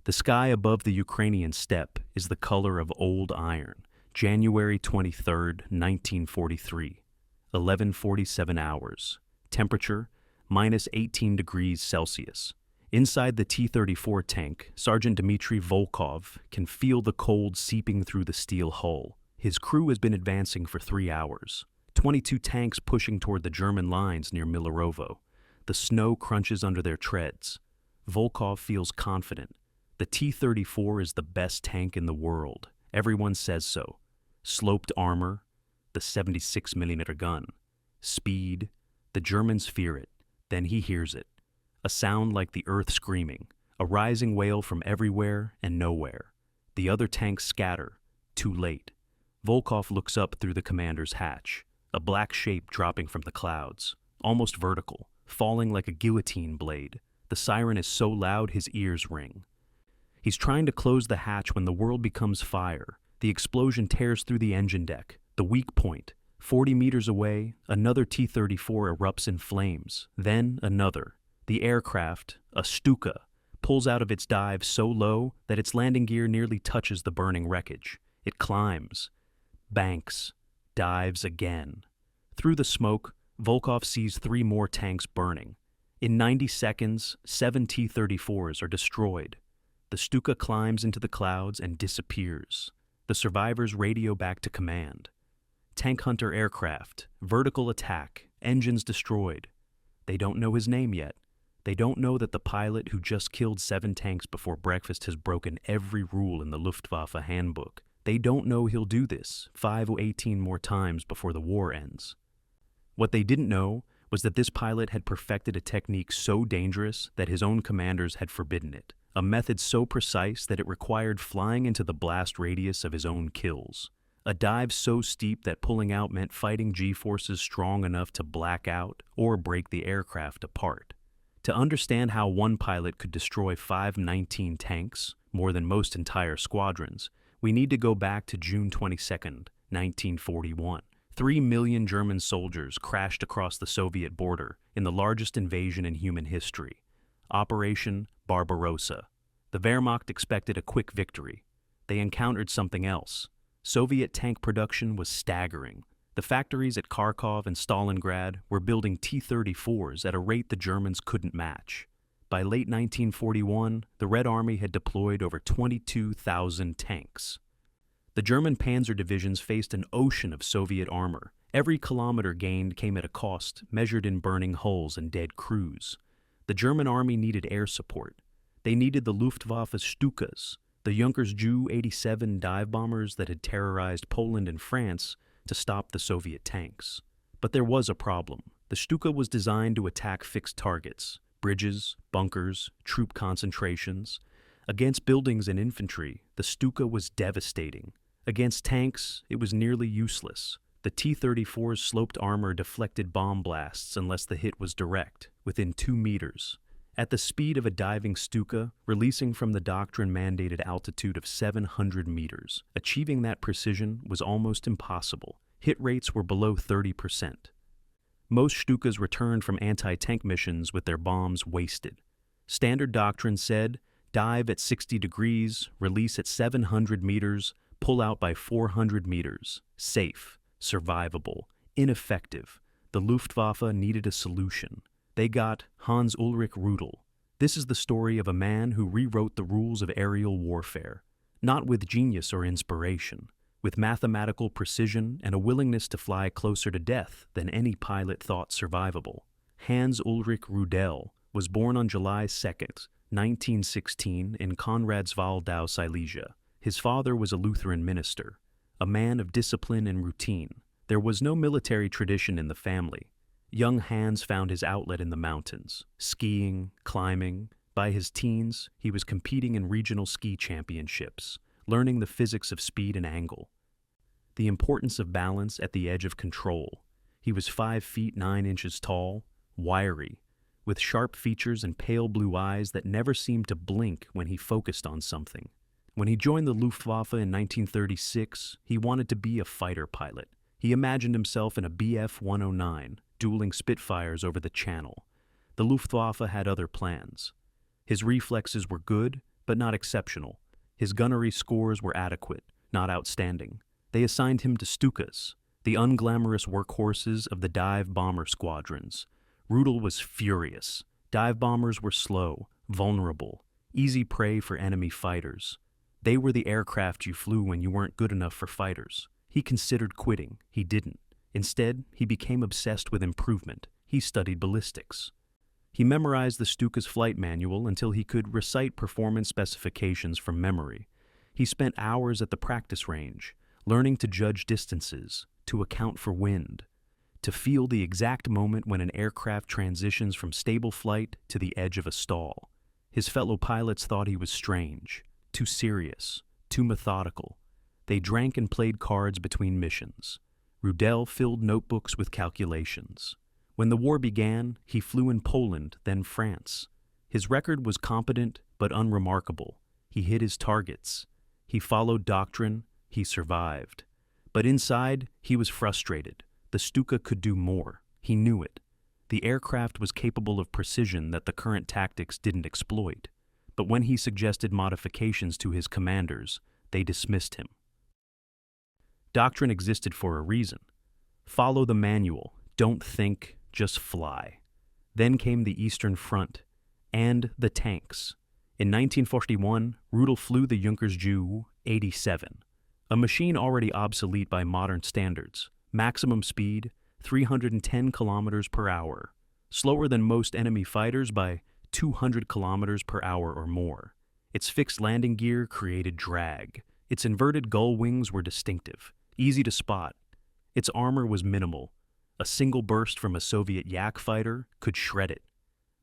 The sky above the Ukrainian steppe is the color of old iron. January 23, 1943. 11:47 hours. Temperature, minus 18 degrees Celsius. Inside the T-34 tank, Sergeant Dmitry Volkov can feel the cold seeping through the steel hull. His crew has been advancing for 3 hours. 22 tanks pushing toward the German lines near Milarovo. The snow crunches under their treads. Volkov feels confident. The T-34 is the best tank in the world. Everyone says so. Sloped armor, the 76mm gun. Speed, the Germans fear it. Then he hears it. A sound like the earth screaming. A rising wail from everywhere and nowhere. The other tanks scatter. Too late. Volkov looks up through the commander's hatch. A black shape dropping from the clouds. Almost vertical. Falling like a guillotine blade. The siren is so loud his ears ring. He's trying to close the hatch when the world becomes fire. The explosion tears through the engine deck. The weak point. 40 meters away, another T-34 erupts in flames. Then another. The aircraft, a Stuka, pulls out of its dive so low that its landing gear nearly touches the burning wreckage. It climbs, banks, dives again. Through the smoke, Volkov sees 3 more tanks burning. In 90 seconds, 7 T-34s are destroyed. The Stuka climbs into the clouds and disappears. The survivors radio back to command. Tank Hunter aircraft, vertical attack, engines destroyed. They don't know his name yet. They don't know that the pilot who just killed 7 tanks before breakfast has broken every rule in the Luftwaffe handbook. They don't know he'll do this 5 or 18 more times before the war ends. What they didn't know was that this pilot had perfected a technique so dangerous that his own commanders had forbidden it. A method so precise that it required flying into the blast radius of his own kills. A dive so steep that pulling out meant fighting G-forces strong enough to black out or break the aircraft apart. To understand how one pilot could destroy 519 tanks, more than most entire squadrons, we need to go back to June 22, 1941. 3 million German soldiers crashed across the Soviet border in the largest invasion in human history. Operation Barbarossa. The Wehrmacht expected a quick victory. They encountered something else. Soviet tank production was staggering. The factories at Kharkov and Stalingrad were building T-34s at a rate the Germans couldn't match. By late 1941, the Red Army had deployed over 22,000 tanks. The German panzer divisions faced an ocean of Soviet armor. Every kilometer gained came at a cost, measured in burning hulls and dead crews. The German army needed air support. They needed the Luftwaffe Stukas, the Junkers Ju-87 dive bombers that had terrorized Poland and France, to stop the Soviet tanks. But there was a problem. The Stuka was designed to attack fixed targets, bridges, bunkers, troop concentrations. Against buildings and infantry, the Stuka was devastating. Against tanks, it was nearly useless. The T-34's sloped armor deflected bomb blasts unless the hit was direct, within 2 meters. At the speed of a diving Stuka, releasing from the doctrine-mandated altitude of 700 meters, achieving that precision was almost impossible. Hit rates were below 30%. Most Stukas returned from anti-tank missions with their bombs wasted. Standard doctrine said, dive at 60 degrees, release at 700 meters, pull out by 400 meters. Safe, survivable, ineffective. The Luftwaffe needed a solution. They got Hans Ulrich Rudel. This is the story of a man who rewrote the rules of aerial warfare, not with genius or inspiration, with mathematical precision and a willingness to fly closer to death than any pilot thought survivable. Hans Ulrich Rudel was born on July 2nd, 1916 in Konradswaldau, Silesia. His father was a Lutheran minister, a man of discipline and routine. There was no military tradition in the family. Young Hans found his outlet in the mountains, skiing, climbing. By his teens, he was competing in regional ski championships, learning the physics of speed and angle, the importance of balance at the edge of control. He was 5 feet 9 inches tall, wiry, with sharp features and pale blue eyes that never seemed to blink when he focused on something. When he joined the Luftwaffe in 1936, he wanted to be a fighter pilot. He imagined himself in a Bf-109, dueling Spitfires over the Channel. The Luftwaffe had other plans. His reflexes were good, but not exceptional. His gunnery scores were adequate, not outstanding. They assigned him to Stukas, the unglamorous workhorses of the dive bomber squadrons. Rudel was furious. Dive bombers were slow, vulnerable, easy prey for enemy fighters. They were the aircraft you flew when you weren't good enough for fighters. He considered quitting. He didn't. Instead, he became obsessed with improvement. He studied ballistics. He memorized the Stuka's flight manual until he could recite performance specifications from memory. He spent hours at the practice range, learning to judge distances, to account for wind, to feel the exact moment when an aircraft transitions from stable flight to the edge of a stall. His fellow pilots thought he was strange, too serious, too methodical. They drank and played cards between missions. Rudel filled notebooks with calculations. When the war began, he flew in Poland, then France. His record was competent but unremarkable. He hit his targets. He followed doctrine. He survived. But inside, he was frustrated. The Stuka could do more. He knew it. The aircraft was capable of precision that the current tactics didn't exploit. But when he suggested modifications to his commanders, they dismissed him. Doctrine existed for a reason. Follow the manual. Don't think, just fly. Then came the Eastern Front and the tanks. In 1941, Rudel flew the Junkers Ju-87, a machine already obsolete by modern standards. Maximum speed, 310 kilometers per hour, slower than most enemy fighters by 200 kilometers per hour or more. Its fixed landing gear created drag. Its inverted gull wings were distinctive, easy to spot. Its armor was minimal. A single burst from a Soviet Yak fighter could shred it.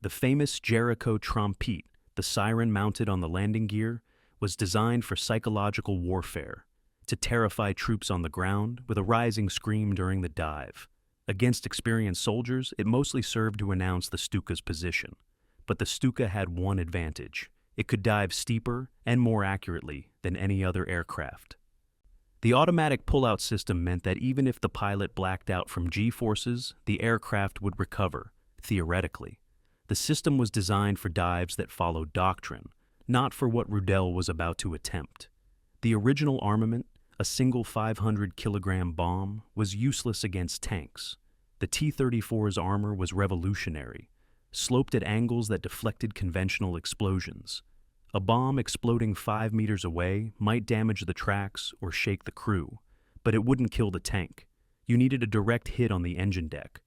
The famous Jericho trompete, the siren mounted on the landing gear, was designed for psychological warfare, to terrify troops on the ground with a rising scream during the dive. Against experienced soldiers, it mostly served to announce the Stuka's position. But the Stuka had one advantage. It could dive steeper and more accurately than any other aircraft. The automatic pull-out system meant that even if the pilot blacked out from G-forces, the aircraft would recover, theoretically. The system was designed for dives that followed doctrine, not for what Rudel was about to attempt. The original armament, a single 500-kilogram bomb, was useless against tanks. The T-34's armor was revolutionary, sloped at angles that deflected conventional explosions. A bomb exploding 5 meters away might damage the tracks or shake the crew, but it wouldn't kill the tank. You needed a direct hit on the engine deck,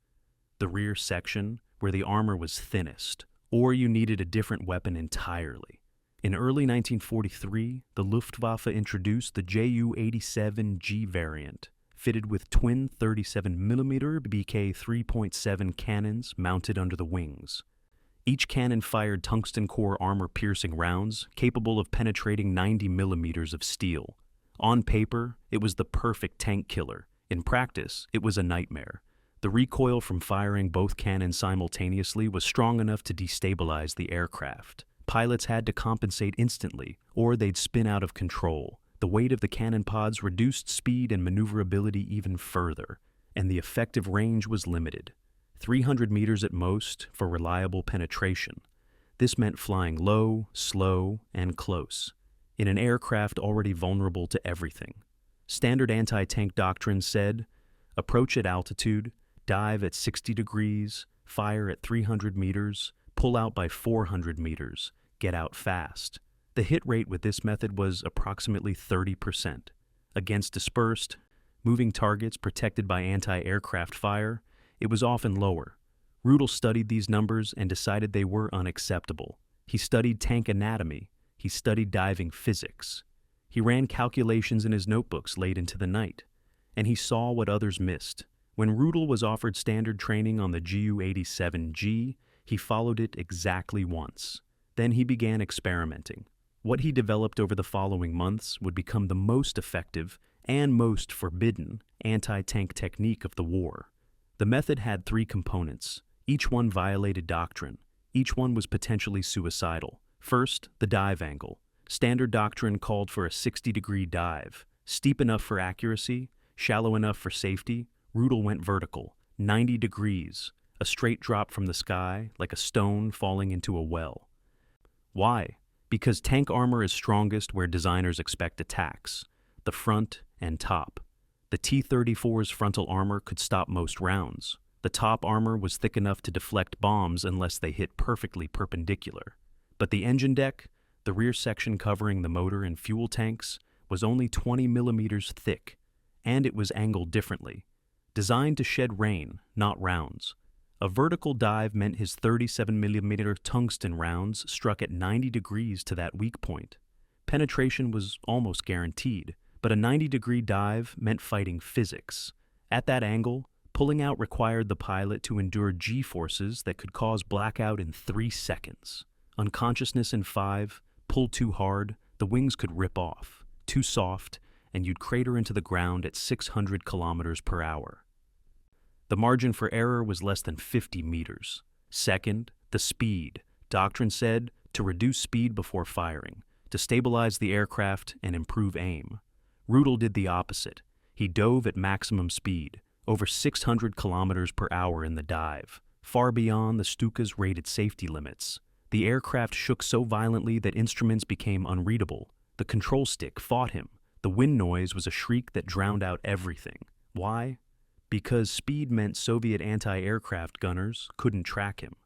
the rear section where the armor was thinnest, or you needed a different weapon entirely. In early 1943, the Luftwaffe introduced the Ju-87G variant, fitted with twin 37mm BK 3.7 cannons mounted under the wings. Each cannon fired tungsten core armor-piercing rounds capable of penetrating 90 millimeters of steel. On paper, it was the perfect tank killer. In practice, it was a nightmare. The recoil from firing both cannons simultaneously was strong enough to destabilize the aircraft. Pilots had to compensate instantly, or they'd spin out of control. The weight of the cannon pods reduced speed and maneuverability even further, and the effective range was limited. 300 meters at most for reliable penetration. This meant flying low, slow, and close, in an aircraft already vulnerable to everything. Standard anti-tank doctrine said, approach at altitude, dive at 60 degrees, fire at 300 meters, pull out by 400 meters, get out fast. The hit rate with this method was approximately 30%. Against dispersed, moving targets protected by anti-aircraft fire, it was often lower. Rudel studied these numbers and decided they were unacceptable. He studied tank anatomy. He studied diving physics. He ran calculations in his notebooks late into the night, and he saw what others missed. When Rudel was offered standard training on the Ju-87G, he followed it exactly once. Then he began experimenting. What he developed over the following months would become the most effective and most forbidden anti-tank technique of the war. The method had 3 components. Each one violated doctrine. Each one was potentially suicidal. First, the dive angle. Standard doctrine called for a 60-degree dive. Steep enough for accuracy, shallow enough for safety. Rudel went vertical, 90 degrees, a straight drop from the sky, like a stone falling into a well. Why? Because tank armor is strongest where designers expect attacks, the front and top. The T-34's frontal armor could stop most rounds. The top armor was thick enough to deflect bombs unless they hit perfectly perpendicular. But the engine deck, the rear section covering the motor and fuel tanks, was only 20 millimeters thick, and it was angled differently. Designed to shed rain, not rounds. A vertical dive meant his 37mm tungsten rounds struck at 90 degrees to that weak point. Penetration was almost guaranteed, but a 90-degree dive meant fighting physics. At that angle, pulling out required the pilot to endure G-forces that could cause blackout in 3 seconds. Unconsciousness in 5, pull too hard, the wings could rip off. Too soft, and you'd crater into the ground at 600 kilometers per hour. The margin for error was less than 50 meters. Second, the speed. Doctrine said to reduce speed before firing, to stabilize the aircraft and improve aim. Rudel did the opposite. He dove at maximum speed, over 600 kilometers per hour in the dive, far beyond the Stuka's rated safety limits. The aircraft shook so violently that instruments became unreadable. The control stick fought him. The wind noise was a shriek that drowned out everything. Why? Because speed meant Soviet anti-aircraft gunners couldn't track him.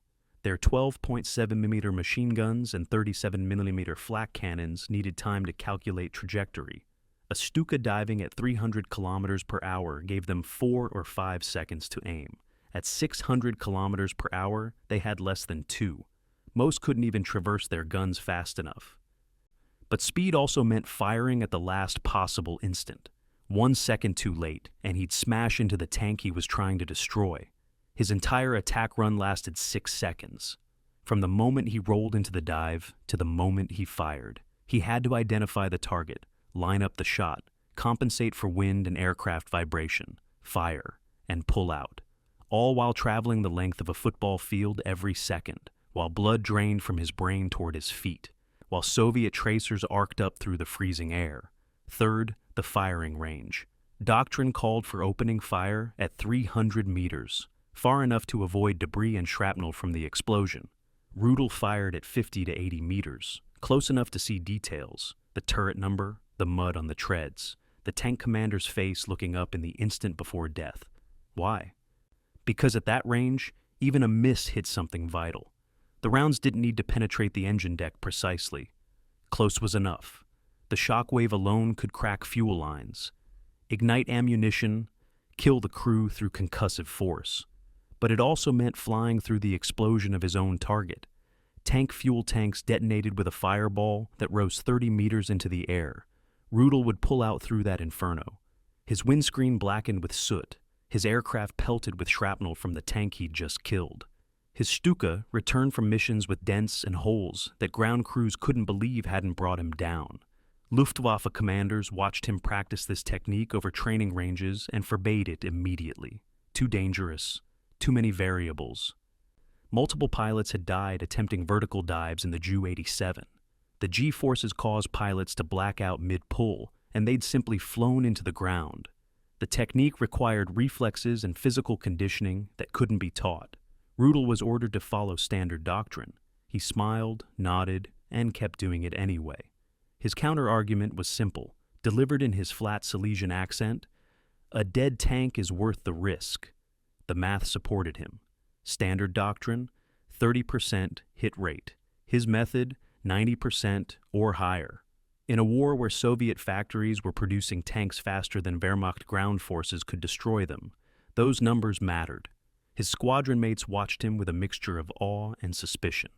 Their 12.7mm machine guns and 37mm flak cannons needed time to calculate trajectory. A Stuka diving at 300 kilometers per hour gave them 4 or 5 seconds to aim. At 600 kilometers per hour, they had less than 2. Most couldn't even traverse their guns fast enough. But speed also meant firing at the last possible instant. 1 second too late, and he'd smash into the tank he was trying to destroy. His entire attack run lasted 6 seconds. From the moment he rolled into the dive to the moment he fired, he had to identify the target, line up the shot, compensate for wind and aircraft vibration, fire, and pull out, all while traveling the length of a football field every second, while blood drained from his brain toward his feet, while Soviet tracers arced up through the freezing air. Third, the firing range. Doctrine called for opening fire at 300 meters, far enough to avoid debris and shrapnel from the explosion. Rudel fired at 50 to 80 meters, close enough to see details, the turret number, the mud on the treads, the tank commander's face looking up in the instant before death. Why? Because at that range, even a miss hit something vital. The rounds didn't need to penetrate the engine deck precisely. Close was enough. The shockwave alone could crack fuel lines, ignite ammunition, kill the crew through concussive force. But it also meant flying through the explosion of his own target. Tank fuel tanks detonated with a fireball that rose 30 meters into the air. Rudel would pull out through that inferno. His windscreen blackened with soot, his aircraft pelted with shrapnel from the tank he'd just killed. His Stuka returned from missions with dents and holes that ground crews couldn't believe hadn't brought him down. Luftwaffe commanders watched him practice this technique over training ranges and forbade it immediately. Too dangerous, too many variables. Multiple pilots had died attempting vertical dives in the Ju-87. The G-forces caused pilots to black out mid-pull, and they'd simply flown into the ground. The technique required reflexes and physical conditioning that couldn't be taught. Rudel was ordered to follow standard doctrine. He smiled, nodded, and kept doing it anyway. His counter-argument was simple, delivered in his flat Silesian accent. A dead tank is worth the risk. The math supported him. Standard doctrine, 30% hit rate. His method, 90% or higher. In a war where Soviet factories were producing tanks faster than Wehrmacht ground forces could destroy them, those numbers mattered. His squadron mates watched him with a mixture of awe and suspicion.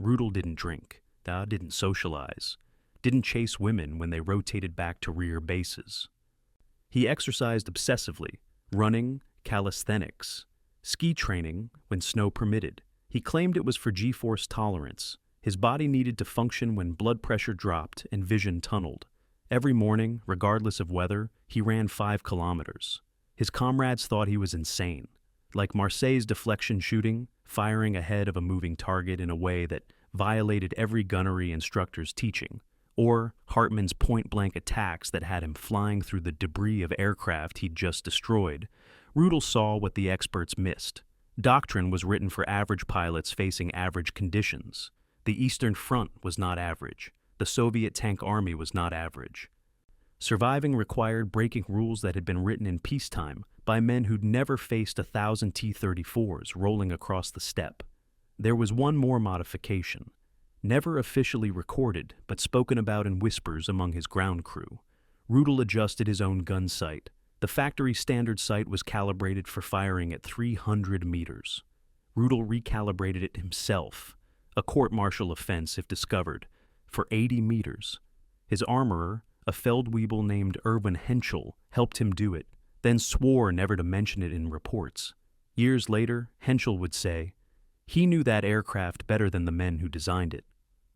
Rudel didn't drink, didn't socialize, didn't chase women when they rotated back to rear bases. He exercised obsessively, running, calisthenics, ski training when snow permitted. He claimed it was for G-force tolerance. His body needed to function when blood pressure dropped and vision tunneled. Every morning, regardless of weather, he ran 5 kilometers. His comrades thought he was insane. Like Marseille's deflection shooting, firing ahead of a moving target in a way that violated every gunnery instructor's teaching, or Hartmann's point-blank attacks that had him flying through the debris of aircraft he'd just destroyed, Rudel saw what the experts missed. Doctrine was written for average pilots facing average conditions. The Eastern Front was not average. The Soviet tank army was not average. Surviving required breaking rules that had been written in peacetime by men who'd never faced 1,000 T-34s rolling across the steppe. There was one more modification, never officially recorded but spoken about in whispers among his ground crew. Rudel adjusted his own gun sight. The factory standard sight was calibrated for firing at 300 meters. Rudel recalibrated it himself, a court-martial offense if discovered, for 80 meters. His armorer, a Feldwebel named Erwin Henschel, helped him do it, then swore never to mention it in reports. Years later, Henschel would say, he knew that aircraft better than the men who designed it.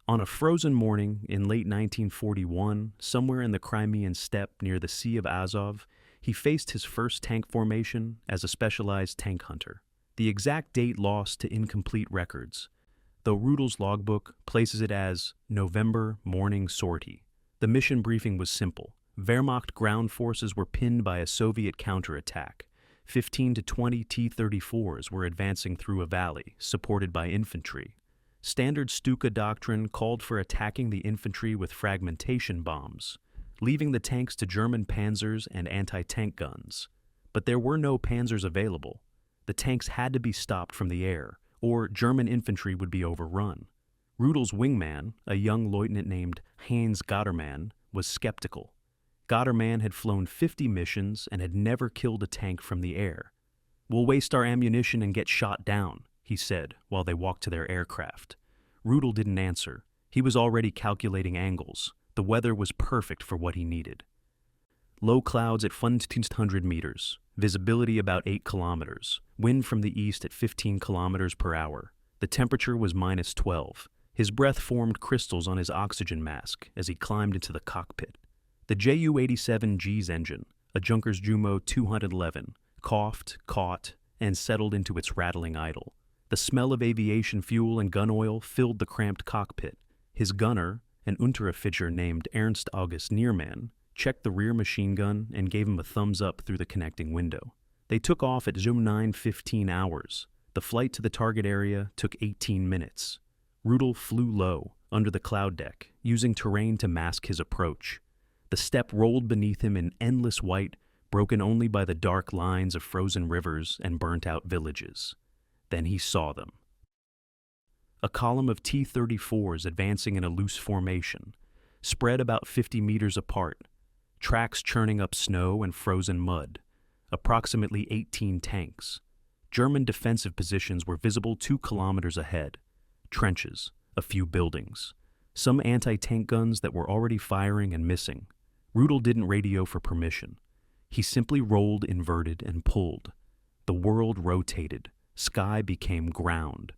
On a frozen morning in late 1941, somewhere in the Crimean steppe near the Sea of Azov, he faced his first tank formation as a specialized tank hunter. The exact date lost to incomplete records, though Rudel's logbook places it as November morning sortie. The mission briefing was simple. Wehrmacht ground forces were pinned by a Soviet counterattack. 15 to 20 T-34s were advancing through a valley, supported by infantry. Standard Stuka doctrine called for attacking the infantry with fragmentation bombs, leaving the tanks to German panzers and anti-tank guns. But there were no panzers available. The tanks had to be stopped from the air, or German infantry would be overrun. Rudel's wingman, a young lieutenant named Heinz Gottermann, was skeptical. Gottermann had flown 50 missions and had never killed a tank from the air. "We'll waste our ammunition and get shot down," he said while they walked to their aircraft. Rudel didn't answer. He was already calculating angles. The weather was perfect for what he needed. Low clouds at 1,500 meters, visibility about 8 kilometers, wind from the east at 15 kilometers per hour. The temperature was -12. His breath formed crystals on his oxygen mask as he climbed into the cockpit. The Ju-87G's engine, a Junkers Jumo 211, coughed, caught, and settled into its rattling idle. The smell of aviation fuel and gun oil filled the cramped cockpit. His gunner, an Unteroffizier named Ernst August Niermann, checked the rear machine gun and gave him a thumbs up through the connecting window. They took off at zoom 9:15 hours. The flight to the target area took 18 minutes. Rudel flew low, under the cloud deck, using terrain to mask his approach. The steppe rolled beneath him in endless white, broken only by the dark lines of frozen rivers and burnt-out villages. Then he saw them. A column of T-34s advancing in a loose formation, spread about 50 meters apart, tracks churning up snow and frozen mud, approximately 18 tanks. German defensive positions were visible 2 kilometers ahead, trenches, a few buildings, some anti-tank guns that were already firing and missing. Rudel didn't radio for permission. He simply rolled inverted and pulled. The world rotated. Sky became ground.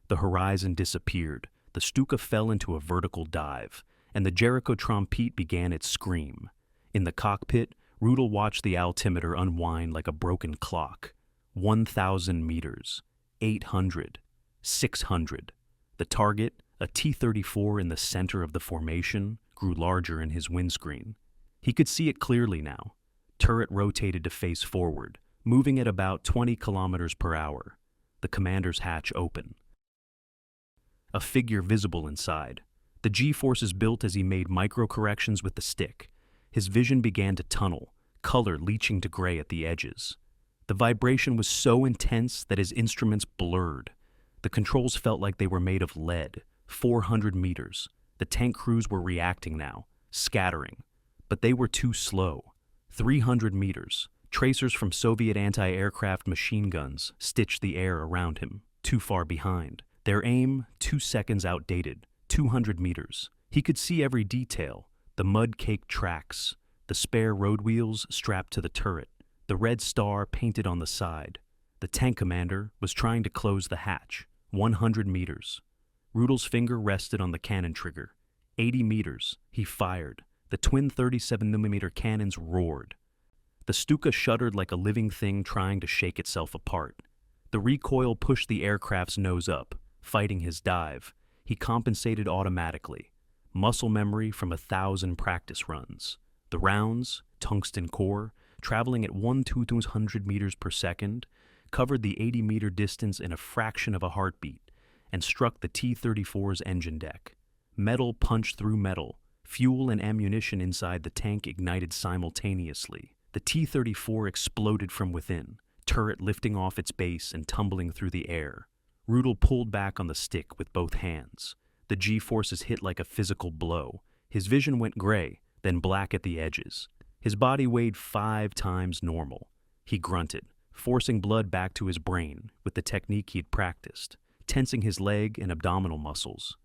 The horizon disappeared. The Stuka fell into a vertical dive, and the Jericho trompete began its scream. In the cockpit, Rudel watched the altimeter unwind like a broken clock. 1,000 meters, 800, 600. The target, a T-34 in the center of the formation, grew larger in his windscreen. He could see it clearly now. Turret rotated to face forward, moving at about 20 kilometers per hour. The commander's hatch open. A figure visible inside. The G-forces built as he made micro-corrections with the stick. His vision began to tunnel, color leaching to gray at the edges. The vibration was so intense that his instruments blurred. The controls felt like they were made of lead. 400 meters. The tank crews were reacting now, scattering. But they were too slow. 300 meters. Tracers from Soviet anti-aircraft machine guns stitched the air around him, too far behind. Their aim, 2 seconds outdated. 200 meters. He could see every detail. The mud-caked tracks, the spare road wheels strapped to the turret, the red star painted on the side. The tank commander was trying to close the hatch. 100 meters. Rudel's finger rested on the cannon trigger. 80 meters. He fired. The twin 37mm cannons roared. The Stuka shuddered like a living thing trying to shake itself apart. The recoil pushed the aircraft's nose up, fighting his dive. He compensated automatically. Muscle memory from 1,000 practice runs. The rounds, tungsten core, traveling at 1,200 meters per second, covered the 80-meter distance in a fraction of a heartbeat, and struck the T-34's engine deck. Metal punched through metal. Fuel and ammunition inside the tank ignited simultaneously. The T-34 exploded from within, turret lifting off its base and tumbling through the air. Rudel pulled back on the stick with both hands. The G-forces hit like a physical blow. His vision went gray, then black at the edges. His body weighed 5 times normal. He grunted, forcing blood back to his brain with the technique he'd practiced, tensing his leg and abdominal muscles.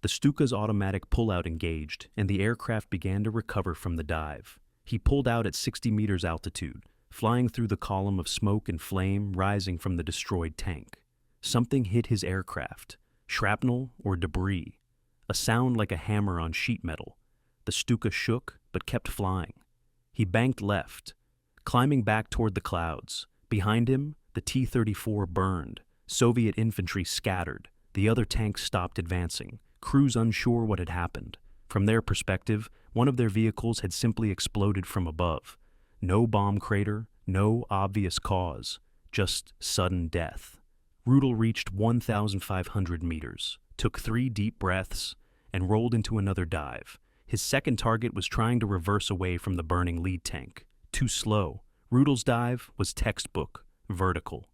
The Stuka's automatic pullout engaged, and the aircraft began to recover from the dive. He pulled out at 60 meters altitude, flying through the column of smoke and flame rising from the destroyed tank. Something hit his aircraft, shrapnel or debris, a sound like a hammer on sheet metal. The Stuka shook but kept flying. He banked left, climbing back toward the clouds. Behind him, the T-34 burned. Soviet infantry scattered. The other tanks stopped advancing, crews unsure what had happened. From their perspective, one of their vehicles had simply exploded from above. No bomb crater, no obvious cause, just sudden death. Rudel reached 1,500 meters, took 3 deep breaths, and rolled into another dive. His second target was trying to reverse away from the burning lead tank. Too slow. Rudel's dive was textbook, vertical.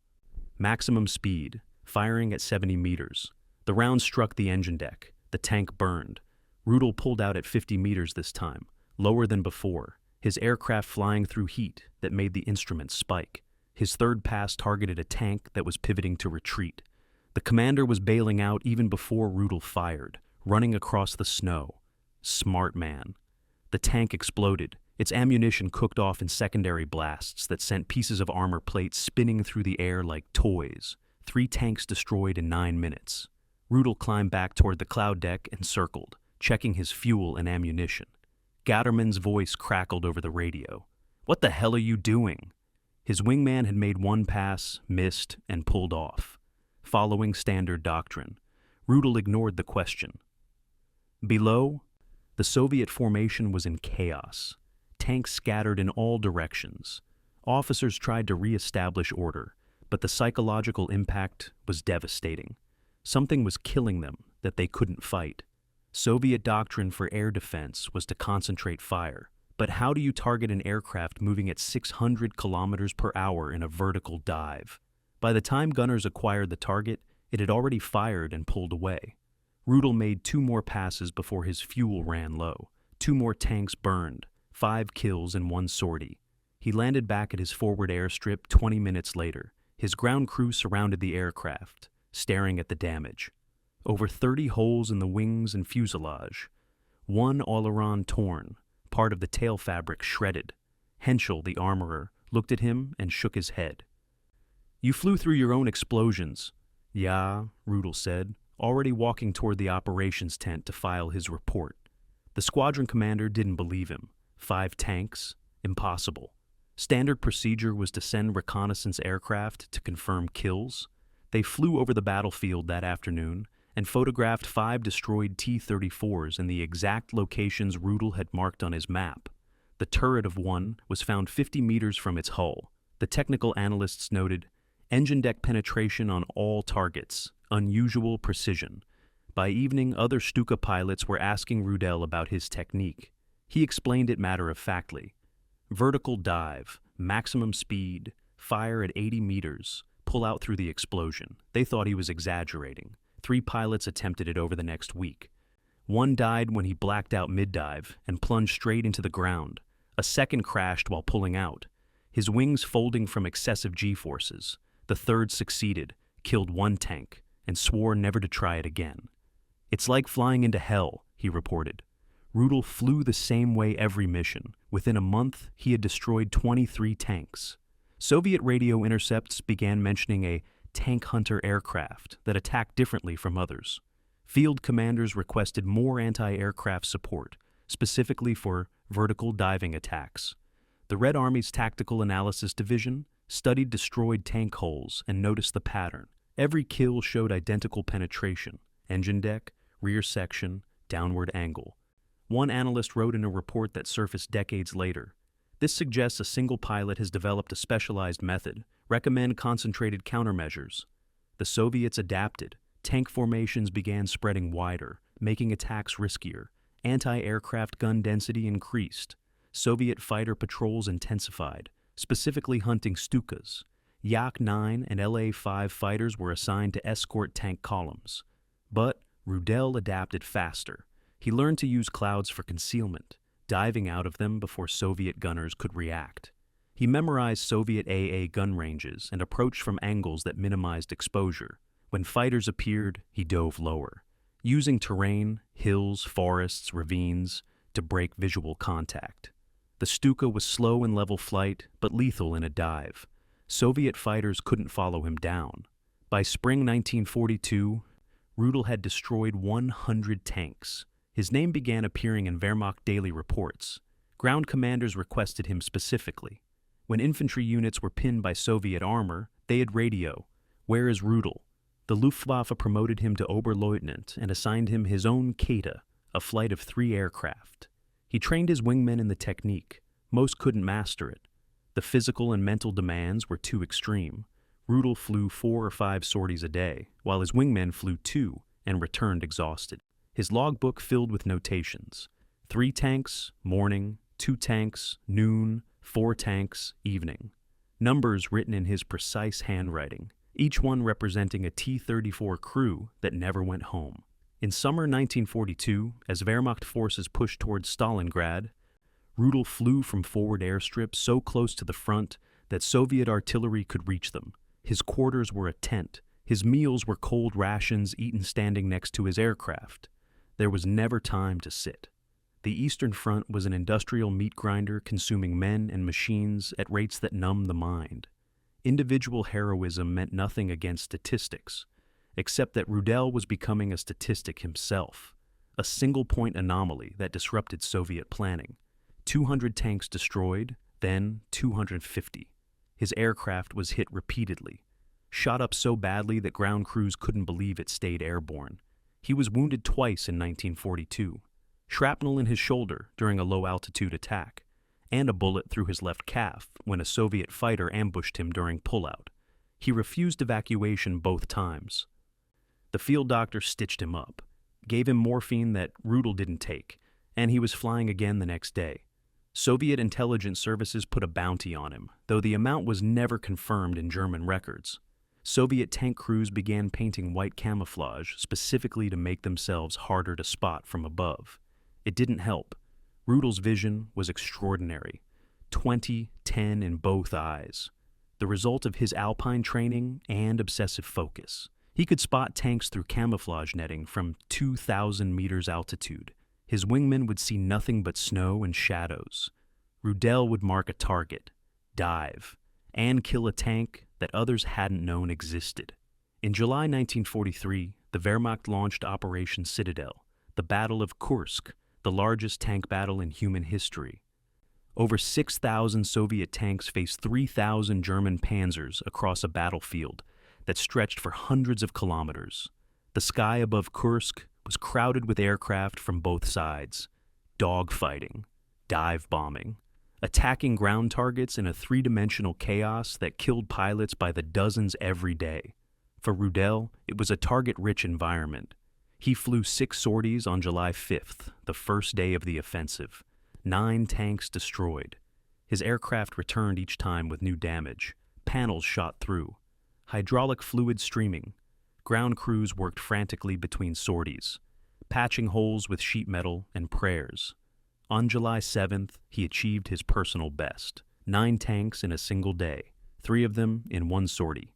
Maximum speed, firing at 70 meters. The round struck the engine deck. The tank burned. Rudel pulled out at 50 meters this time, lower than before, his aircraft flying through heat that made the instruments spike. His third pass targeted a tank that was pivoting to retreat. The commander was bailing out even before Rudel fired, running across the snow. Smart man. The tank exploded. Its ammunition cooked off in secondary blasts that sent pieces of armor plate spinning through the air like toys. 3 tanks destroyed in 9 minutes. Rudel climbed back toward the cloud deck and circled, checking his fuel and ammunition. Gatterman's voice crackled over the radio. "What the hell are you doing?" His wingman had made one pass, missed, and pulled off. Following standard doctrine, Rudel ignored the question. Below, the Soviet formation was in chaos. Tanks scattered in all directions. Officers tried to re-establish order, but the psychological impact was devastating. Something was killing them that they couldn't fight. Soviet doctrine for air defense was to concentrate fire. But how do you target an aircraft moving at 600 kilometers per hour in a vertical dive? By the time gunners acquired the target, it had already fired and pulled away. Rudel made 2 more passes before his fuel ran low. 2 more tanks burned, 5 kills in 1 sortie. He landed back at his forward airstrip 20 minutes later. His ground crew surrounded the aircraft, staring at the damage. Over 30 holes in the wings and fuselage. 1 aileron torn, part of the tail fabric shredded. Henschel, the armorer, looked at him and shook his head. "You flew through your own explosions." "Yeah," Rudel said, already walking toward the operations tent to file his report. The squadron commander didn't believe him. 5 tanks? Impossible. Standard procedure was to send reconnaissance aircraft to confirm kills. They flew over the battlefield that afternoon and photographed 5 destroyed T-34s in the exact locations Rudel had marked on his map. The turret of one was found 50 meters from its hull. The technical analysts noted, engine deck penetration on all targets, unusual precision. By evening, other Stuka pilots were asking Rudel about his technique. He explained it matter-of-factly. Vertical dive, maximum speed, fire at 80 meters, pull out through the explosion. They thought he was exaggerating. 3 pilots attempted it over the next week. 1 died when he blacked out mid-dive and plunged straight into the ground. A second crashed while pulling out, his wings folding from excessive G-forces. The third succeeded, killed 1 tank, and swore never to try it again. "It's like flying into hell," he reported. Rudel flew the same way every mission. Within a month, he had destroyed 23 tanks. Soviet radio intercepts began mentioning a tank hunter aircraft that attacked differently from others. Field commanders requested more anti-aircraft support, specifically for vertical diving attacks. The Red Army's Tactical Analysis Division studied destroyed tank hulls and noticed the pattern. Every kill showed identical penetration: engine deck, rear section, downward angle. One analyst wrote in a report that surfaced decades later, "This suggests a single pilot has developed a specialized method. Recommend concentrated countermeasures." The Soviets adapted, Tank formations began spreading wider, making attacks riskier. Anti-aircraft gun density increased. Soviet fighter patrols intensified, specifically hunting Stukas. Yak-9 and La-5 fighters were assigned to escort tank columns. But Rudel adapted faster. He learned to use clouds for concealment, diving out of them before Soviet gunners could react. He memorized Soviet AA gun ranges and approached from angles that minimized exposure. When fighters appeared, he dove lower, using terrain, hills, forests, ravines, to break visual contact. The Stuka was slow in level flight, but lethal in a dive. Soviet fighters couldn't follow him down. By spring 1942, Rudel had destroyed 100 tanks. His name began appearing in Wehrmacht daily reports. Ground commanders requested him specifically. When infantry units were pinned by Soviet armor, they'd radio, "Where is Rudel?" The Luftwaffe promoted him to Oberleutnant and assigned him his own Keta, a flight of 3 aircraft. He trained his wingmen in the technique. Most couldn't master it. The physical and mental demands were too extreme. Rudel flew 4 or 5 sorties a day, while his wingmen flew 2 and returned exhausted. His logbook filled with notations: 3 tanks, morning; 2 tanks, noon; 4 tanks, evening. Numbers written in his precise handwriting, each one representing a T-34 crew that never went home. In summer 1942, as Wehrmacht forces pushed towards Stalingrad, Rudel flew from forward airstrips so close to the front that Soviet artillery could reach them. His quarters were a tent. His meals were cold rations eaten standing next to his aircraft. There was never time to sit. The Eastern Front was an industrial meat grinder consuming men and machines at rates that numbed the mind. Individual heroism meant nothing against statistics, except that Rudel was becoming a statistic himself, a single-point anomaly that disrupted Soviet planning. 200 tanks destroyed, then 250. His aircraft was hit repeatedly, shot up so badly that ground crews couldn't believe it stayed airborne. He was wounded twice in 1942, shrapnel in his shoulder during a low-altitude attack, and a bullet through his left calf when a Soviet fighter ambushed him during pullout. He refused evacuation both times. The field doctor stitched him up, gave him morphine that Rudel didn't take, and he was flying again the next day. Soviet intelligence services put a bounty on him, though the amount was never confirmed in German records. Soviet tank crews began painting white camouflage specifically to make themselves harder to spot from above. It didn't help. Rudel's vision was extraordinary, 20/10 in both eyes, the result of his alpine training and obsessive focus. He could spot tanks through camouflage netting from 2,000 meters altitude. His wingmen would see nothing but snow and shadows. Rudel would mark a target, dive, and kill a tank that others hadn't known existed. In July 1943, the Wehrmacht launched Operation Citadel, the Battle of Kursk, the largest tank battle in human history. Over 6,000 Soviet tanks faced 3,000 German panzers across a battlefield that stretched for hundreds of kilometers. The sky above Kursk was crowded with aircraft from both sides, dogfighting, dive bombing, attacking ground targets in a 3-dimensional chaos that killed pilots by the dozens every day. For Rudel, it was a target-rich environment. He flew 6 sorties on July 5th, the first day of the offensive. 9 tanks destroyed. His aircraft returned each time with new damage, panels shot through, hydraulic fluid streaming. Ground crews worked frantically between sorties, patching holes with sheet metal and prayers. On July 7th, he achieved his personal best, 9 tanks in a single day, 3 of them in 1 sortie.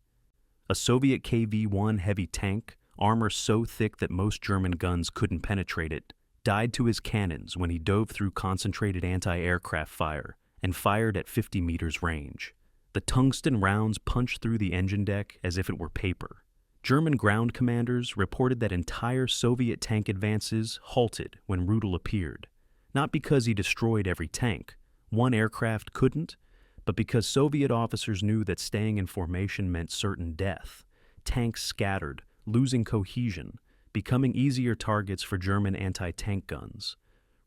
A Soviet KV-1 heavy tank, armor so thick that most German guns couldn't penetrate it, died to his cannons when he dove through concentrated anti-aircraft fire and fired at 50 meters range. The tungsten rounds punched through the engine deck as if it were paper. German ground commanders reported that entire Soviet tank advances halted when Rudel appeared, not because he destroyed every tank, 1 aircraft couldn't, but because Soviet officers knew that staying in formation meant certain death. Tanks scattered, losing cohesion, becoming easier targets for German anti-tank guns.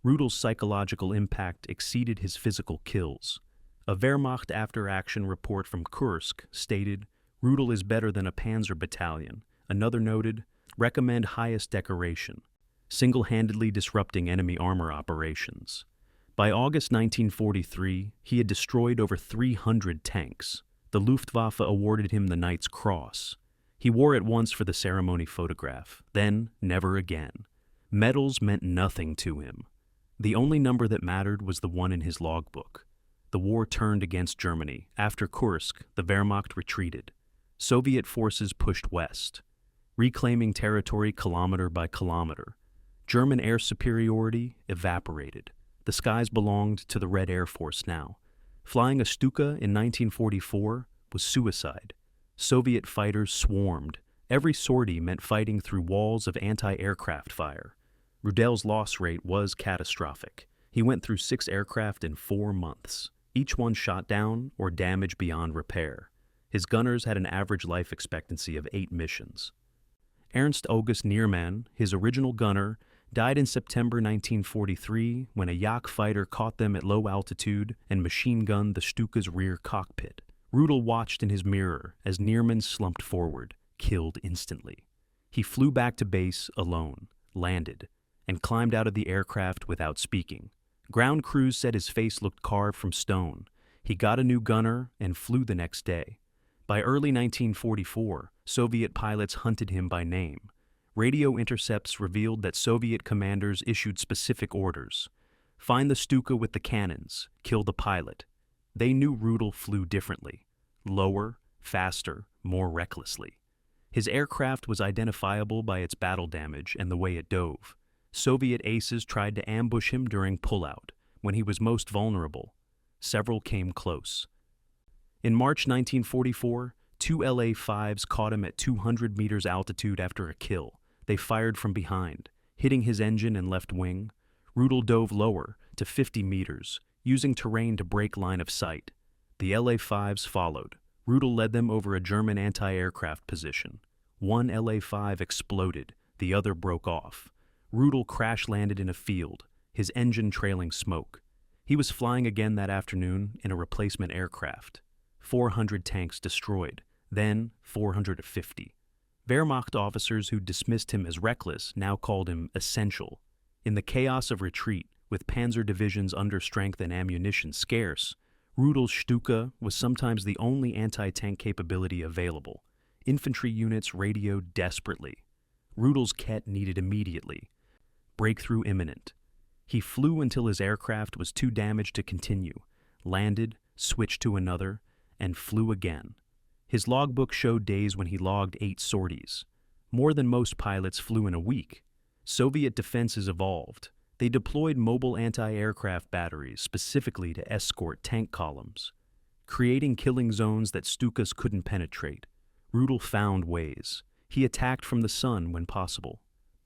Rudel's psychological impact exceeded his physical kills. A Wehrmacht after-action report from Kursk stated, "Rudel is better than a panzer battalion." Another noted, recommend highest decoration, single-handedly disrupting enemy armor operations. By August 1943, he had destroyed over 300 tanks. The Luftwaffe awarded him the Knight's Cross. He wore it once for the ceremony photograph, then never again. Medals meant nothing to him. The only number that mattered was the one in his logbook. The war turned against Germany. After Kursk, the Wehrmacht retreated. Soviet forces pushed west, reclaiming territory kilometer by kilometer. German air superiority evaporated. The skies belonged to the Red Air Force now. Flying a Stuka in 1944 was suicide. Soviet fighters swarmed. Every sortie meant fighting through walls of anti-aircraft fire. Rudel's loss rate was catastrophic. He went through 6 aircraft in 4 months, each one shot down or damaged beyond repair. His gunners had an average life expectancy of 8 missions. Ernst August Niermann, his original gunner, died in September 1943 when a Yak fighter caught them at low altitude and machine-gunned the Stuka's rear cockpit. Rudel watched in his mirror as Niermann slumped forward, killed instantly. He flew back to base alone, landed, and climbed out of the aircraft without speaking. Ground crews said his face looked carved from stone. He got a new gunner and flew the next day. By early 1944, Soviet pilots hunted him by name. Radio intercepts revealed that Soviet commanders issued specific orders. Find the Stuka with the cannons, kill the pilot. They knew Rudel flew differently. Lower, faster, more recklessly. His aircraft was identifiable by its battle damage and the way it dove. Soviet aces tried to ambush him during pullout, when he was most vulnerable. Several came close. In March 1944, 2 LA-5s caught him at 200 meters altitude after a kill. They fired from behind, hitting his engine and left wing. Rudel dove lower, to 50 meters, using terrain to break line of sight. The LA-5s followed. Rudel led them over a German anti-aircraft position. One LA-5 exploded, the other broke off. Rudel crash-landed in a field, his engine trailing smoke. He was flying again that afternoon in a replacement aircraft. 400 tanks destroyed, then 450. Wehrmacht officers who dismissed him as reckless now called him essential. In the chaos of retreat, with panzer divisions under strength and ammunition scarce, Rudel's Stuka was sometimes the only anti-tank capability available. Infantry units radioed desperately. Rudel's Ket needed immediately. Breakthrough imminent. He flew until his aircraft was too damaged to continue, landed, switched to another, and flew again. His logbook showed days when he logged 8 sorties. More than most pilots flew in a week. Soviet defenses evolved. They deployed mobile anti-aircraft batteries specifically to escort tank columns, creating killing zones that Stukas couldn't penetrate. Rudel found ways. He attacked from the sun when possible,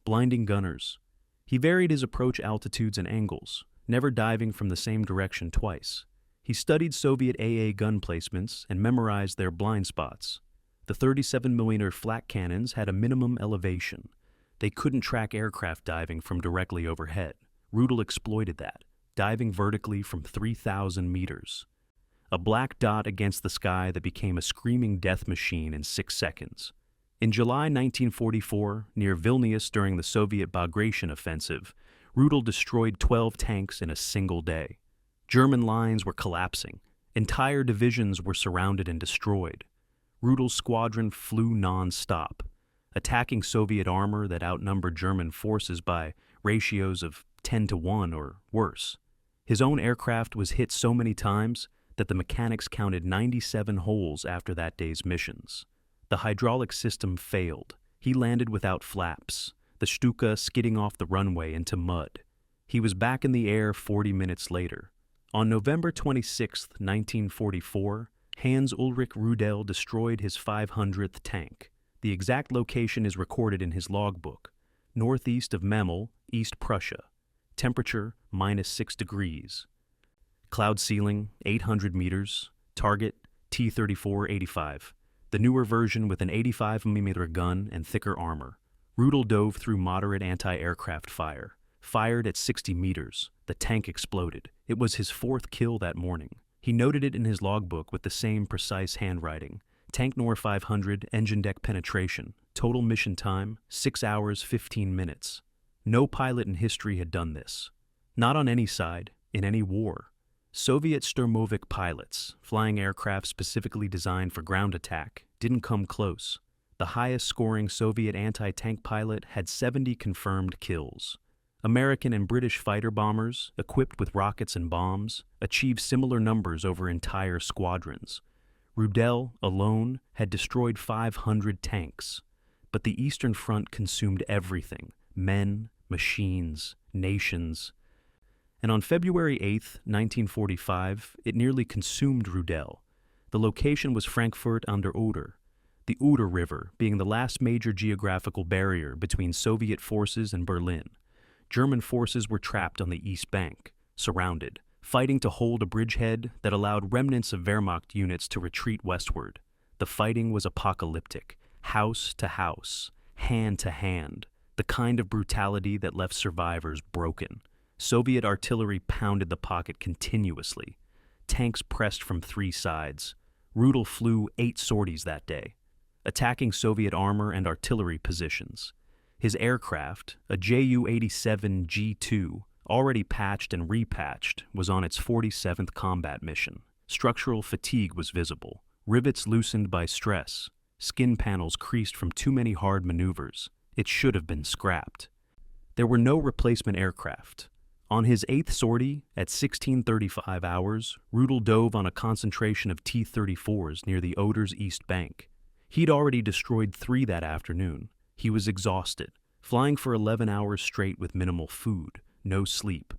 blinding gunners. He varied his approach altitudes and angles, never diving from the same direction twice. He studied Soviet AA gun placements and memorized their blind spots. The 37mm flak cannons had a minimum elevation. They couldn't track aircraft diving from directly overhead. Rudel exploited that, diving vertically from 3,000 meters. A black dot against the sky that became a screaming death machine in 6 seconds. In July 1944, near Vilnius during the Soviet Bagration offensive, Rudel destroyed 12 tanks in a single day. German lines were collapsing. Entire divisions were surrounded and destroyed. Rudel's squadron flew non-stop, attacking Soviet armor that outnumbered German forces by ratios of 10-1 or worse. His own aircraft was hit so many times that the mechanics counted 97 holes after that day's missions. The hydraulic system failed. He landed without flaps, the Stuka skidding off the runway into mud. He was back in the air 40 minutes later. On November 26, 1944, Hans Ulrich Rudel destroyed his 500th tank. The exact location is recorded in his logbook. Northeast of Memel, East Prussia. Temperature -6 degrees. Cloud ceiling 800 meters. Target T-34-85. The newer version with an 85mm gun and thicker armor. Rudel dove through moderate anti-aircraft fire. Fired at 60 meters. The tank exploded. It was his 4th kill that morning. He noted it in his logbook with the same precise handwriting. Tank Nor 500, engine deck penetration, Total mission time, 6 hours, 15 minutes. No pilot in history had done this. Not on any side, in any war. Soviet Sturmovik pilots, flying aircraft specifically designed for ground attack, didn't come close. The highest-scoring Soviet anti-tank pilot had 70 confirmed kills. American and British fighter bombers, equipped with rockets and bombs, achieved similar numbers over entire squadrons. Rudel, alone, had destroyed 500 tanks. But the Eastern Front consumed everything: men, machines, nations. And on February 8, 1945, it nearly consumed Rudel. The location was Frankfurt an der Oder, the Oder River being the last major geographical barrier between Soviet forces and Berlin. German forces were trapped on the East Bank, surrounded, fighting to hold a bridgehead that allowed remnants of Wehrmacht units to retreat westward. The fighting was apocalyptic, house to house, hand to hand, the kind of brutality that left survivors broken. Soviet artillery pounded the pocket continuously. Tanks pressed from 3 sides. Rudel flew 8 sorties that day, attacking Soviet armor and artillery positions. His aircraft, a Ju-87 G2, already patched and repatched, was on its 47th combat mission. Structural fatigue was visible, rivets loosened by stress, skin panels creased from too many hard maneuvers. It should have been scrapped. There were no replacement aircraft. On his 8th sortie, at 16:35 hours, Rudel dove on a concentration of T-34s near the Oder's east bank. He'd already destroyed 3 that afternoon. He was exhausted, flying for 11 hours straight with minimal food, no sleep.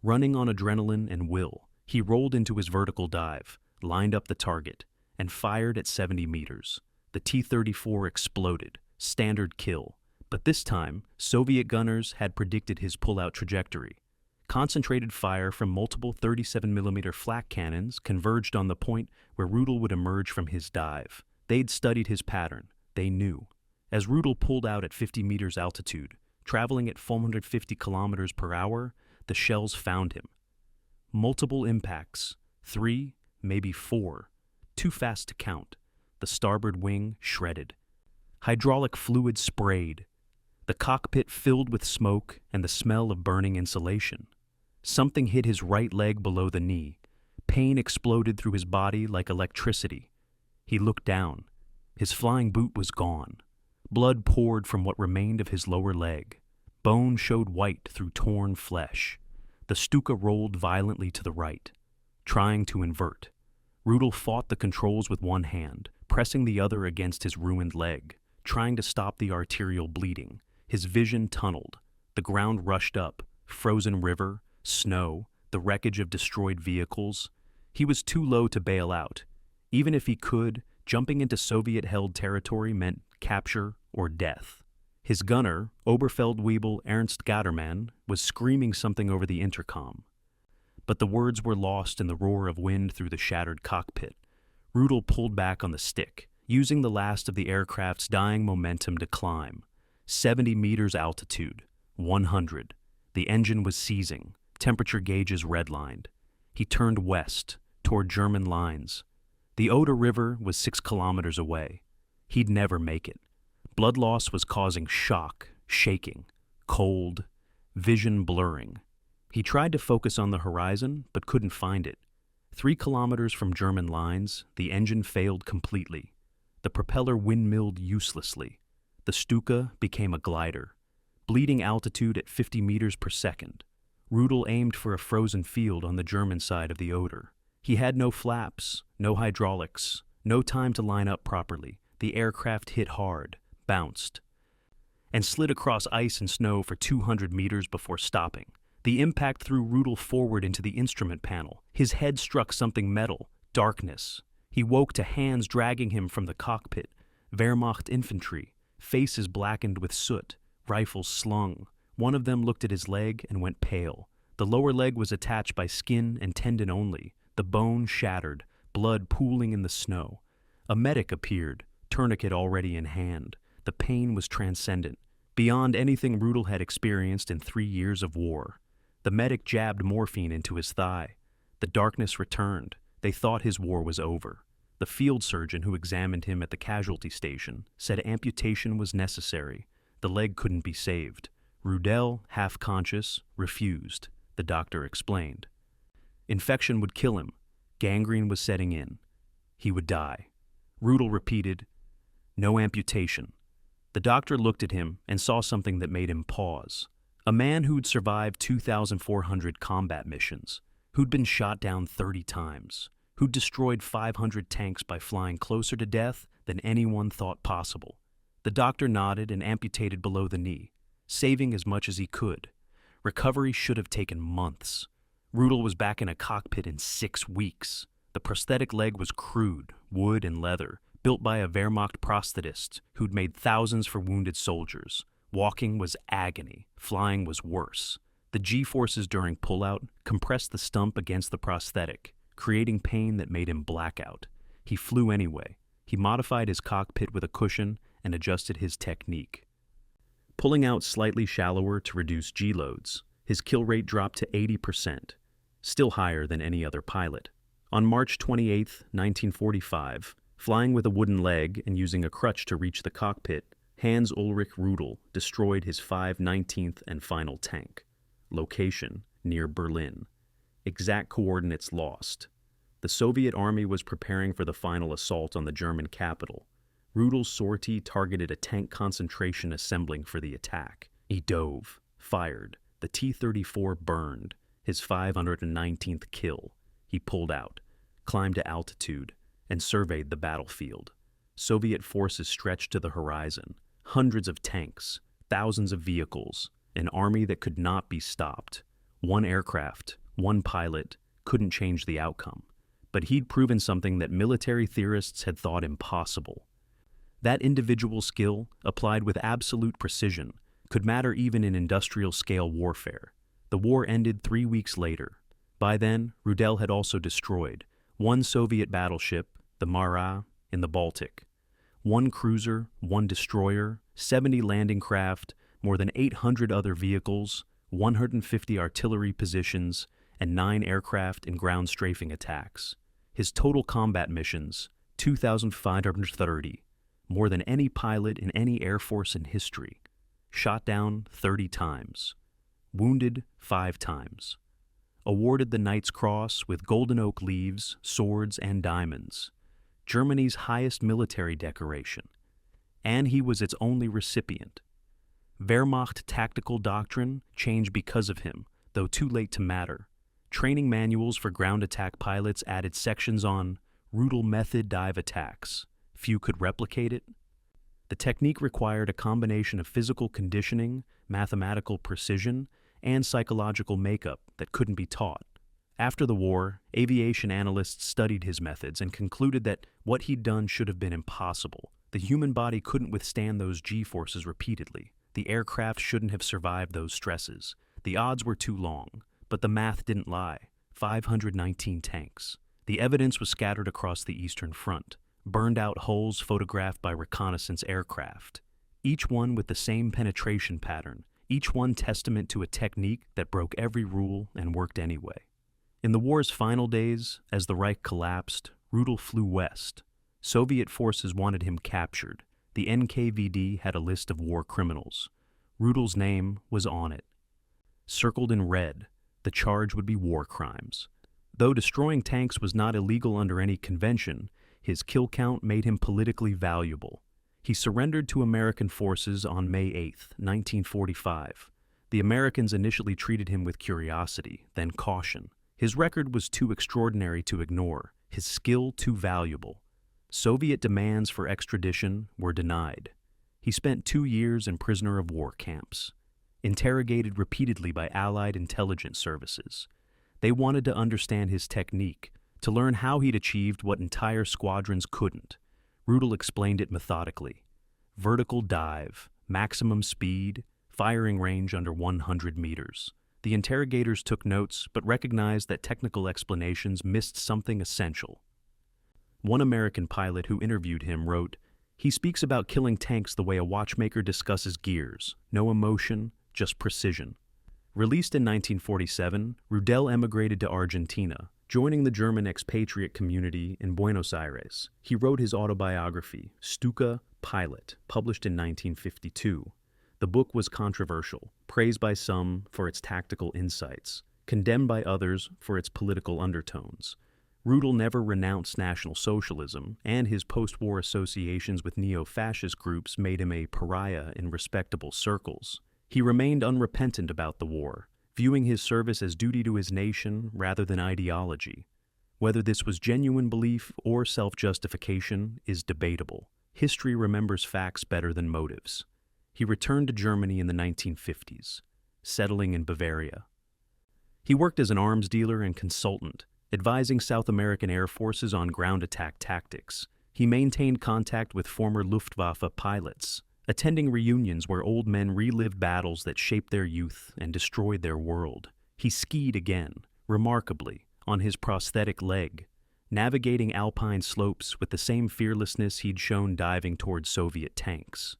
Running on adrenaline and will, he rolled into his vertical dive, lined up the target, and fired at 70 meters. The T-34 exploded, standard kill. But this time, Soviet gunners had predicted his pull-out trajectory. Concentrated fire from multiple 37mm flak cannons converged on the point where Rudel would emerge from his dive. They'd studied his pattern. They knew. As Rudel pulled out at 50 meters altitude, traveling at 450 kilometers per hour, the shells found him. Multiple impacts, 3, maybe 4, too fast to count. The starboard wing shredded. Hydraulic fluid sprayed. The cockpit filled with smoke and the smell of burning insulation. Something hit his right leg below the knee. Pain exploded through his body like electricity. He looked down. His flying boot was gone. Blood poured from what remained of his lower leg. Bone showed white through torn flesh. The Stuka rolled violently to the right, trying to invert. Rudel fought the controls with one hand, pressing the other against his ruined leg, trying to stop the arterial bleeding. His vision tunneled. The ground rushed up, frozen river, snow, the wreckage of destroyed vehicles. He was too low to bail out. Even if he could, jumping into Soviet-held territory meant capture or death. His gunner, Oberfeldwebel Ernst Gadermann, was screaming something over the intercom. But the words were lost in the roar of wind through the shattered cockpit. Rudel pulled back on the stick, using the last of the aircraft's dying momentum to climb. 70 meters altitude, 100. The engine was seizing, temperature gauges redlined. He turned west, toward German lines. The Oder River was 6 kilometers away. He'd never make it. Blood loss was causing shock, shaking, cold, vision blurring. He tried to focus on the horizon, but couldn't find it. 3 kilometers from German lines, the engine failed completely. The propeller windmilled uselessly. The Stuka became a glider. Bleeding altitude at 50 meters per second. Rudel aimed for a frozen field on the German side of the Oder. He had no flaps, no hydraulics, no time to line up properly. The aircraft hit hard, bounced, and slid across ice and snow for 200 meters before stopping. The impact threw Rudel forward into the instrument panel. His head struck something metal, darkness. He woke to hands dragging him from the cockpit. Wehrmacht infantry, faces blackened with soot, rifles slung. One of them looked at his leg and went pale. The lower leg was attached by skin and tendon only, the bone shattered, blood pooling in the snow. A medic appeared, tourniquet already in hand. The pain was transcendent, beyond anything Rudel had experienced in 3 years of war. The medic jabbed morphine into his thigh. The darkness returned. They thought his war was over. The field surgeon who examined him at the casualty station said amputation was necessary. The leg couldn't be saved. Rudel, half conscious, refused, the doctor explained. Infection would kill him. Gangrene was setting in. He would die. Rudel repeated, "No amputation." The doctor looked at him and saw something that made him pause. A man who'd survived 2,400 combat missions, who'd been shot down 30 times, who'd destroyed 500 tanks by flying closer to death than anyone thought possible. The doctor nodded and amputated below the knee, saving as much as he could. Recovery should have taken months. Rudel was back in a cockpit in 6 weeks. The prosthetic leg was crude, wood and leather, built by a Wehrmacht prosthetist who'd made thousands for wounded soldiers. Walking was agony. Flying was worse. The G-forces during pullout compressed the stump against the prosthetic, creating pain that made him blackout. He flew anyway. He modified his cockpit with a cushion and adjusted his technique. Pulling out slightly shallower to reduce G-loads, his kill rate dropped to 80%, still higher than any other pilot. On March 28, 1945, flying with a wooden leg and using a crutch to reach the cockpit, Hans-Ulrich Rudel destroyed his 519th and final tank. Location, near Berlin. Exact coordinates lost. The Soviet army was preparing for the final assault on the German capital. Rudel's sortie targeted a tank concentration assembling for the attack. He dove, fired. The T-34 burned, his 519th kill. He pulled out, climbed to altitude, and surveyed the battlefield. Soviet forces stretched to the horizon. Hundreds of tanks, thousands of vehicles, an army that could not be stopped. One aircraft, one pilot, couldn't change the outcome. But he'd proven something that military theorists had thought impossible. That individual skill, applied with absolute precision, could matter even in industrial-scale warfare. The war ended 3 weeks later. By then, Rudel had also destroyed one Soviet battleship, the Mara, in the Baltic, one cruiser, one destroyer, 70 landing craft, more than 800 other vehicles, 150 artillery positions, and 9 aircraft and ground strafing attacks. His total combat missions, 2,530, more than any pilot in any air force in history. Shot down 30 times. Wounded 5 times. Awarded the Knight's Cross with golden oak leaves, swords, and diamonds. Germany's highest military decoration. And he was its only recipient. Wehrmacht tactical doctrine changed because of him, though too late to matter. Training manuals for ground attack pilots added sections on Rudel method dive attacks. Few could replicate it. The technique required a combination of physical conditioning, mathematical precision, and psychological makeup that couldn't be taught. After the war, aviation analysts studied his methods and concluded that what he'd done should have been impossible. The human body couldn't withstand those G-forces repeatedly. The aircraft shouldn't have survived those stresses. The odds were too long, but the math didn't lie. 519 tanks. The evidence was scattered across the Eastern Front. Burned-out hulls photographed by reconnaissance aircraft. Each one with the same penetration pattern. Each one testament to a technique that broke every rule and worked anyway. In the war's final days, as the Reich collapsed, Rudel flew west. Soviet forces wanted him captured. The NKVD had a list of war criminals. Rudel's name was on it. Circled in red, the charge would be war crimes. Though destroying tanks was not illegal under any convention, his kill count made him politically valuable. He surrendered to American forces on May 8, 1945. The Americans initially treated him with curiosity, then caution. His record was too extraordinary to ignore, his skill too valuable. Soviet demands for extradition were denied. He spent 2 years in prisoner of war camps, interrogated repeatedly by Allied intelligence services. They wanted to understand his technique, to learn how he'd achieved what entire squadrons couldn't. Rudel explained it methodically. Vertical dive, maximum speed, firing range under 100 meters. The interrogators took notes, but recognized that technical explanations missed something essential. One American pilot who interviewed him wrote, "He speaks about killing tanks the way a watchmaker discusses gears. No emotion, just precision." Released in 1947, Rudel emigrated to Argentina, Joining the German expatriate community in Buenos Aires, he wrote his autobiography, Stuka, Pilot, published in 1952. The book was controversial, praised by some for its tactical insights, condemned by others for its political undertones. Rudel never renounced National Socialism, and his post-war associations with neo-fascist groups made him a pariah in respectable circles. He remained unrepentant about the war, viewing his service as duty to his nation rather than ideology. Whether this was genuine belief or self-justification is debatable. History remembers facts better than motives. He returned to Germany in the 1950s, settling in Bavaria. He worked as an arms dealer and consultant, advising South American air forces on ground attack tactics. He maintained contact with former Luftwaffe pilots, attending reunions where old men relived battles that shaped their youth and destroyed their world. He skied again, remarkably, on his prosthetic leg, navigating alpine slopes with the same fearlessness he'd shown diving towards Soviet tanks.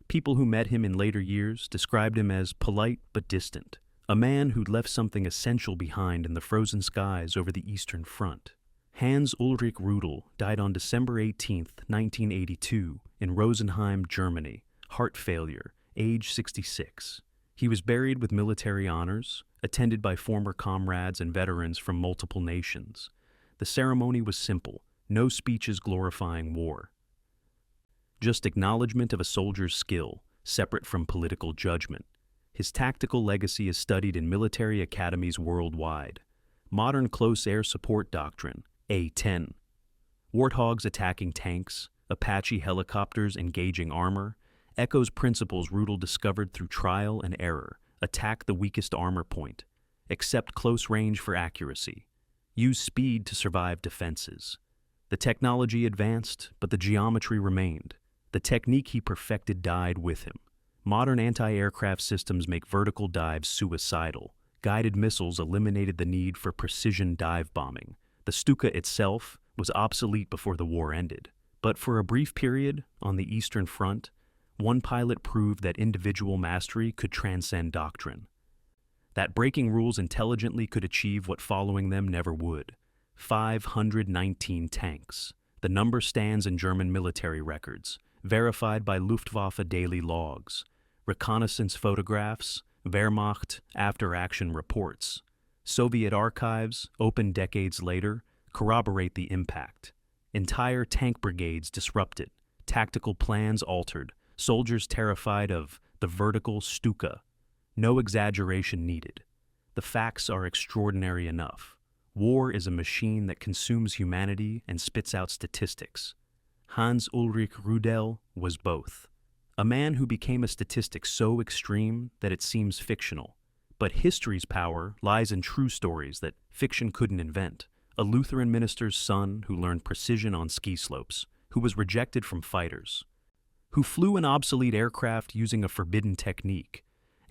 People who met him in later years described him as polite but distant, a man who'd left something essential behind in the frozen skies over the Eastern Front. Hans Ulrich Rudel died on December 18, 1982, in Rosenheim, Germany, heart failure, age 66. He was buried with military honors, attended by former comrades and veterans from multiple nations. The ceremony was simple, no speeches glorifying war. Just acknowledgement of a soldier's skill, separate from political judgment. His tactical legacy is studied in military academies worldwide. Modern close air support doctrine, A-10. Warthogs attacking tanks, Apache helicopters engaging armor, echoes principles Rudel discovered through trial and error. Attack the weakest armor point. Accept close range for accuracy. Use speed to survive defenses. The technology advanced, but the geometry remained. The technique he perfected died with him. Modern anti-aircraft systems make vertical dives suicidal. Guided missiles eliminated the need for precision dive bombing. The Stuka itself was obsolete before the war ended. But for a brief period, on the Eastern Front, one pilot proved that individual mastery could transcend doctrine. That breaking rules intelligently could achieve what following them never would. 519 tanks. The number stands in German military records, verified by Luftwaffe daily logs, reconnaissance photographs, Wehrmacht after-action reports. Soviet archives, opened decades later, corroborate the impact. Entire tank brigades disrupted, tactical plans altered, soldiers terrified of the vertical Stuka. No exaggeration needed. The facts are extraordinary enough. War is a machine that consumes humanity and spits out statistics. Hans Ulrich Rudel was both. A man who became a statistic so extreme that it seems fictional. But history's power lies in true stories that fiction couldn't invent. A Lutheran minister's son who learned precision on ski slopes, who was rejected from fighters, who flew an obsolete aircraft using a forbidden technique,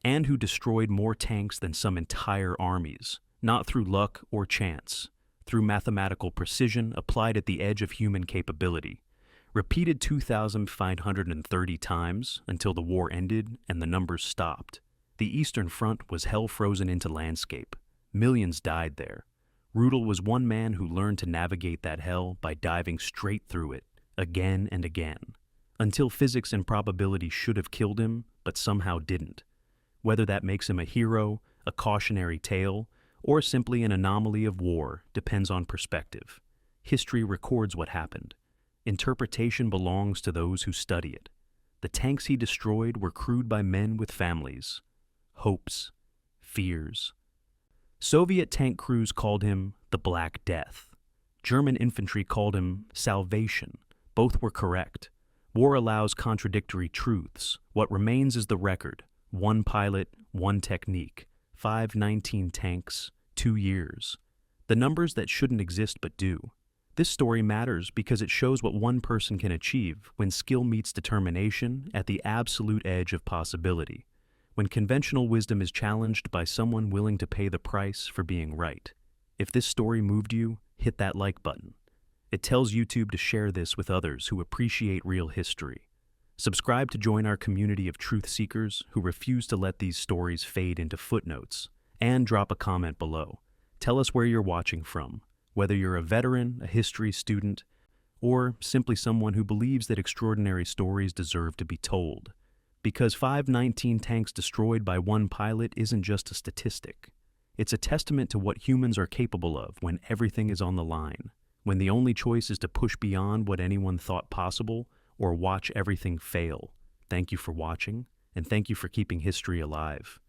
and who destroyed more tanks than some entire armies, not through luck or chance, through mathematical precision applied at the edge of human capability. Repeated 2,530 times until the war ended and the numbers stopped. The Eastern Front was hell frozen into landscape. Millions died there. Rudel was one man who learned to navigate that hell by diving straight through it, again and again, until physics and probability should have killed him, but somehow didn't. Whether that makes him a hero, a cautionary tale, or simply an anomaly of war depends on perspective. History records what happened. Interpretation belongs to those who study it. The tanks he destroyed were crewed by men with families, hopes, fears. Soviet tank crews called him the Black Death. German infantry called him Salvation. Both were correct. War allows contradictory truths. What remains is the record. One pilot, one technique. 519 tanks, 2 years. The numbers that shouldn't exist but do. This story matters because it shows what one person can achieve when skill meets determination at the absolute edge of possibility, when conventional wisdom is challenged by someone willing to pay the price for being right. If this story moved you, hit that like button. It tells YouTube to share this with others who appreciate real history. Subscribe to join our community of truth seekers who refuse to let these stories fade into footnotes, and drop a comment below. Tell us where you're watching from. whether you're a veteran, a history student, or simply someone who believes that extraordinary stories deserve to be told. Because 519 tanks destroyed by one pilot isn't just a statistic. It's a testament to what humans are capable of when everything is on the line, when the only choice is to push beyond what anyone thought possible or watch everything fail. Thank you for watching, and thank you for keeping history alive.